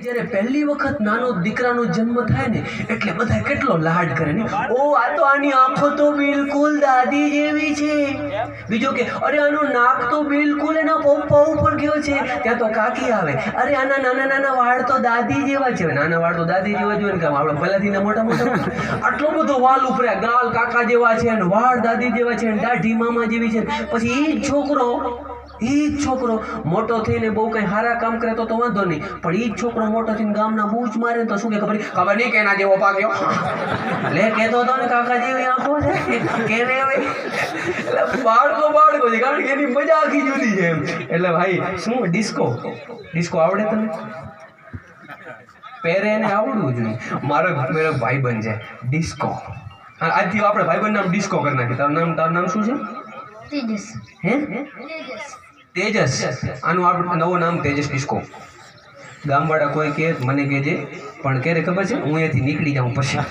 જ્યારે પહેલી વખત નાનો દીકરાનો જન્મ થાય ને એટલે બધા કેટલો લાડ કરે ને, ઓ આ તો આની આંખો તો બિલકુલ દાદી જેવી છે, બીજો કે અરે આનું નાક તો બિલકુલ એના પપ્પા ઉપર ગયો છે, ત્યાં તો કાકી આવે અરે આના નાના નાના વાળ તો દાદી જેવા છે, નાના વાળ તો દાદી જેવા જ હોય ને, આપણે પહેલાથી મોટા મોટા આટલો બધો વાલ ઉપરે ગાલ કાકા જેવા છે અને વાળ દાદી જેવા છે અને દાઢી મામા જેવી છે, પછી એ જ છોકરો મોટો થઈને બહુ કઈ સારા કામ કરે તો વાંધો નહીં, પણ એ જ છોકરો મોટો થઈને ગામના બૂચ મારે તો શું કે ખબર નહીં કેના જેવો પાક્યો લે કહેતો હતો ને કાકા જેવી આંખો છે કેને હવે એટલે બાળકો છે, કારણ કે એની મજા આખી જુદી છે એમ. એટલે ભાઈ શું ડિસ્કો આવડે તમને? પહેરે એને આવડવું જોઈએ. મારો ભાઈ બન છે ડિસ્કો. આજથી આપણે ભાઈબંધ નામ ડિસ્કો કરી નાખીએ. તારું નામ શું છે? તેજસ. હે તેજસ. આનું આપણું નવું નામ તેજસ ડિસ્કો. ગામવાળા કોઈ કે મને કહેજે, પણ ક્યારે ખબર છે હું અહીંયાથી નીકળી જાઉં પછી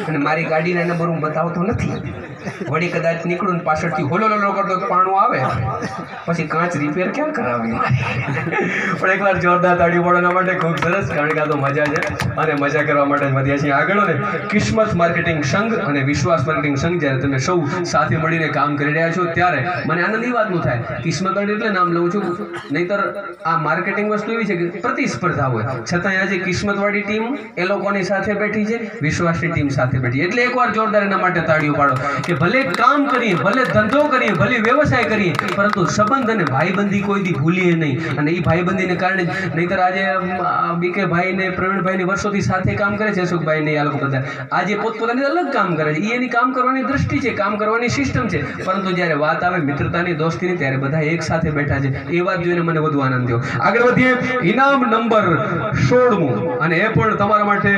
અને મારી ગાડીના નંબર હું બતાવતો નથી, વળી કદાચ નીકળું ને પાછળથી હોલો કરતો પાણું આવે પછી કાચ રિપેર ક્યાં કરાવી. પણ એકવાર જોરદાર તાળી પાડવાના માટે ખૂબ સરસ, કારણ કે આ તો મજા છે અને મજા કરવા માટે જ વધ્યા છીએ આગળ. ને કિસ્મત માર્કેટિંગ સંઘ અને વિશ્વાસ માર્કેટિંગ સંઘ જ્યારે તમે સૌ સાથે મળીને કામ કરી રહ્યા છો ત્યારે મને આનંદ એ વાતનું થાય. કિસ્મત એટલે નામ લઉં છું, નહીતર આ માર્કેટિંગ વસ્તુ એવી છે કે પ્રતિસ્પર્ધા હોય, છતાં આજે કિસ્મતવાળી ટીમ એ લોકોની સાથે બેઠી છે, વિશ્વાસની ટીમ સાથે બેઠી. એટલે એકવાર જોરદાર એના માટે તાળીઓ પાડો કે ભલે કામ કરીએ, ભલે ધંધો કરીએ, ભલે વ્યવસાય કરીએ, પરંતુ સંબંધ અને ભાઈબંધી કોઈ દી ભૂલીએ નહીં. અને એ ભાઈબંધીને કારણે નહીતર આજે બીકે ભાઈ ને પ્રવીણભાઈ ને વર્ષોથી સાથે કામ કરે છે, અશોકભાઈ ને આ લોકો બધા આજે પોતપોતાની અલગ કામ કરે છે, એની કામ કરવાની દ્રષ્ટિ છે, કામ કરવાની સિસ્ટમ છે, પરંતુ જ્યારે વાત આવે મિત્રતાની દોસ્તીની ત્યારે બધા એક સાથે બેઠા છે. એ વાત જોઈને મને વધુ આનંદ થયો. આગળ વધીએ. ઇનામ નંબર 16 અને એ પણ તમારા માટે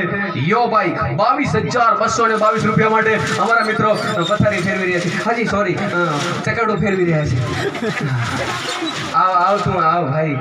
યો બાઇક 22,222 રૂપિયા માટે અમારા મિત્રો પથારી ફેરવી રહ્યા છે, હાજી સોરી ચકડો ફેરવી રહ્યા છે. આવ ભાઈ